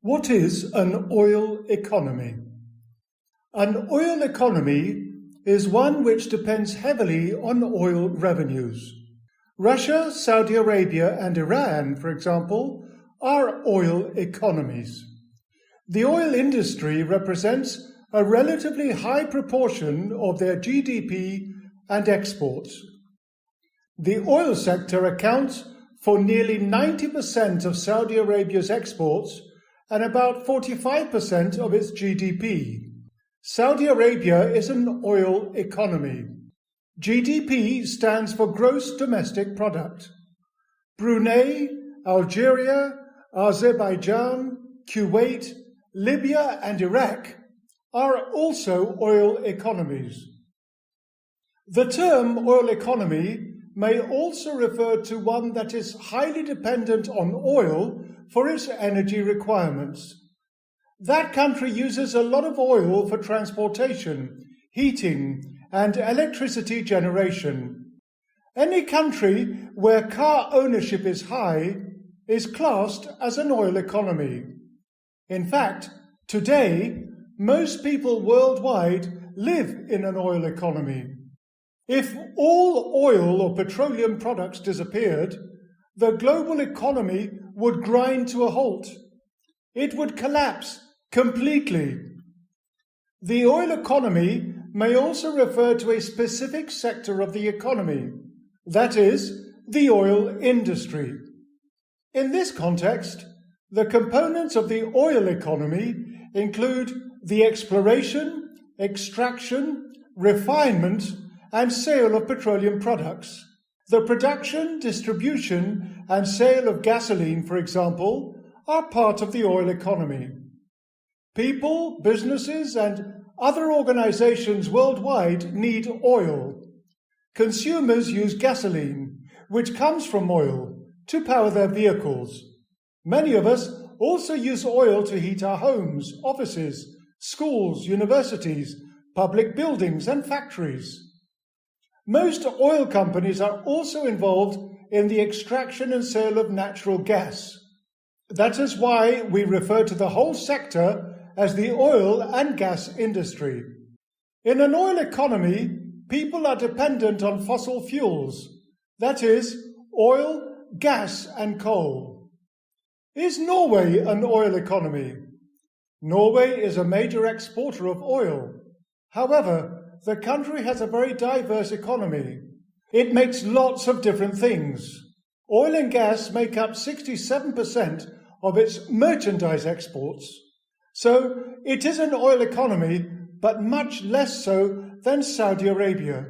What is an oil economy? An oil economy is one which depends heavily on oil revenues. Russia, Saudi Arabia, and Iran, for example, are oil economies. The oil industry represents a relatively high proportion of their GDP and exports. The oil sector accounts for nearly 90% of Saudi Arabia's exports and about 45% of its GDP. Saudi Arabia is an oil economy. GDP stands for Gross Domestic Product. Brunei, Algeria, Azerbaijan, Kuwait, Libya, and Iraq are also oil economies. The term oil economy may also refer to one that is highly dependent on oil for its energy requirements. That country uses a lot of oil for transportation, heating, and electricity generation. Any country where car ownership is high is classed as an oil economy. In fact, today, most people worldwide live in an oil economy. If all oil or petroleum products disappeared, the global economy would grind to a halt. It would collapse completely. The oil economy may also refer to a specific sector of the economy, that is, the oil industry. In this context, the components of the oil economy include the exploration, extraction, refinement, and sale of petroleum products. The production, distribution, and sale of gasoline, for example, are part of the oil economy. People, businesses, and other organizations worldwide need oil. Consumers use gasoline, which comes from oil, to power their vehicles. Many of us also use oil to heat our homes, offices, schools, universities, public buildings, and factories. Most oil companies are also involved in the extraction and sale of natural gas. That is why we refer to the whole sector as the oil and gas industry. In an oil economy, people are dependent on fossil fuels, that is, oil, gas, and coal. Is Norway an oil economy? Norway is a major exporter of oil. However, the country has a very diverse economy. It makes lots of different things. Oil and gas make up 67% of its merchandise exports. So it is an oil economy, but much less so than Saudi Arabia.